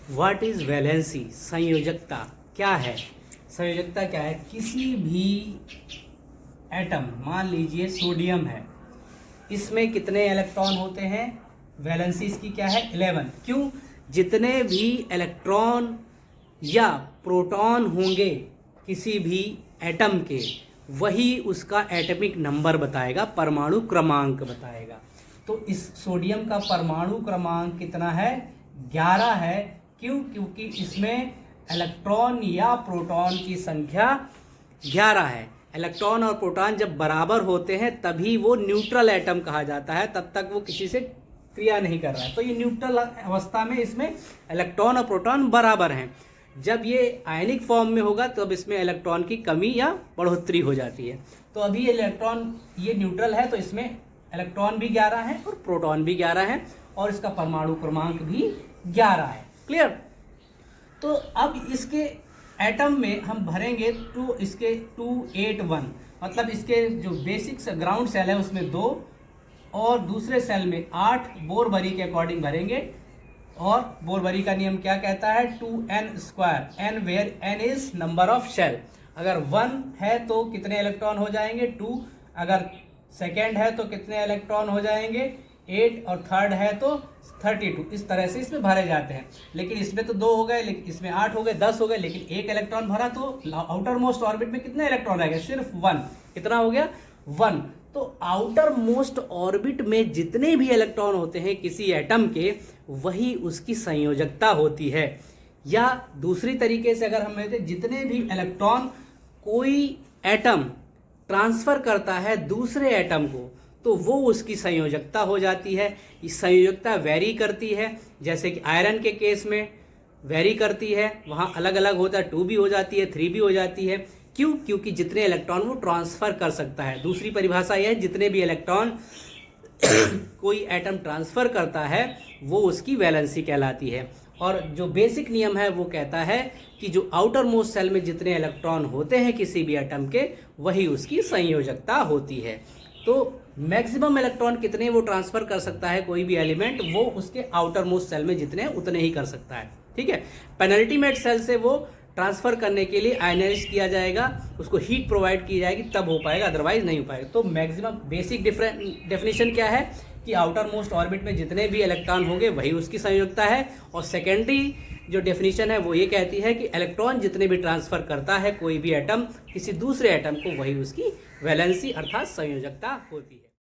What is valency? संयोजकता क्या है? संयोजकता क्या है? किसी भी एटम, मान लीजिए सोडियम है, इसमें कितने इलेक्ट्रॉन होते हैं? वैलेंसी इसकी क्या है? 11। क्यों? जितने भी इलेक्ट्रॉन या प्रोटॉन होंगे किसी भी एटम के, वही उसका एटॉमिक नंबर बताएगा, परमाणु क्रमांक बताएगा। तो इस सोडियम का परमाणु क्रमांक कितना है? 11 है। क्यों? क्योंकि इसमें इलेक्ट्रॉन या प्रोटॉन की संख्या 11 है। इलेक्ट्रॉन और प्रोटॉन जब बराबर होते हैं तभी वो न्यूट्रल एटम कहा जाता है, तब तक वो किसी से क्रिया नहीं कर रहा है। तो ये न्यूट्रल अवस्था में इसमें इलेक्ट्रॉन और प्रोटॉन बराबर हैं। जब ये आयनिक फॉर्म में होगा तब इसमें इलेक्ट्रॉन की कमी या बढ़ोतरी हो जाती है। तो अभी ये इलेक्ट्रॉन, ये न्यूट्रल है, तो इसमें इलेक्ट्रॉन भी 11 है और प्रोटॉन भी 11 है और इसका परमाणु क्रमांक भी 11 है। क्लियर? तो अब इसके एटम में हम भरेंगे तो इसके 281, मतलब इसके जो बेसिक ग्राउंड सेल है उसमें 2 और दूसरे सेल में 8 बोरबरी के अकॉर्डिंग भरेंगे। और बोरबरी का नियम क्या कहता है? 2n², n where n is number of shell. अगर 1 है तो कितने इलेक्ट्रॉन हो जाएंगे? 2। अगर सेकेंड है तो कितने इलेक्ट्रॉन हो जाएंगे? 8। और थर्ड है तो 32। इस तरह से इसमें भरे जाते हैं। लेकिन इसमें तो 2 हो गए, लेकिन इसमें 8 हो गए, 10 हो गए, लेकिन 1 इलेक्ट्रॉन भरा तो आउटर मोस्ट ऑर्बिट में कितने इलेक्ट्रॉन रह गए? सिर्फ 1। कितना हो गया? 1। तो आउटर मोस्ट ऑर्बिट में जितने भी इलेक्ट्रॉन होते हैं किसी एटम के, वही उसकी संयोजकता होती है। या दूसरी तरीके से अगर हम लेते, जितने भी इलेक्ट्रॉन कोई एटम ट्रांसफर करता है दूसरे एटम को, तो वो उसकी संयोजकता हो जाती है। इस संयोजकता वेरी करती है, जैसे कि आयरन के केस में वेरी करती है, वहाँ अलग अलग होता है, 2 भी हो जाती है, 3 भी हो जाती है। क्यों? क्योंकि जितने इलेक्ट्रॉन वो ट्रांसफर कर सकता है। दूसरी परिभाषा यह है, जितने भी इलेक्ट्रॉन कोई एटम ट्रांसफर करता है वो उसकी वैलेंसी कहलाती है। और जो बेसिक नियम है वो कहता है कि जो आउटर मोस्ट सेल में जितने इलेक्ट्रॉन होते हैं किसी भी एटम के, वही उसकी संयोजकता होती है। तो मैक्सिमम इलेक्ट्रॉन कितने वो ट्रांसफर कर सकता है कोई भी एलिमेंट, वो उसके आउटर मोस्ट सेल में जितने उतने ही कर सकता है। ठीक है? पेनल्टीमेट सेल से वो ट्रांसफर करने के लिए आयनाइज किया जाएगा, उसको हीट प्रोवाइड की जाएगी, तब हो पाएगा, अदरवाइज नहीं हो पाएगा। तो मैक्सिमम बेसिक डेफिनेशन क्या है कि आउटर मोस्ट ऑर्बिट में जितने भी इलेक्ट्रॉन होंगे वही उसकी संयोजकता है। और सेकेंडरी जो डेफिनेशन है वो ये कहती है कि इलेक्ट्रॉन जितने भी ट्रांसफर करता है कोई भी एटम किसी दूसरे एटम को, वही उसकी वैलेंसी अर्थात संयोजकता होती है।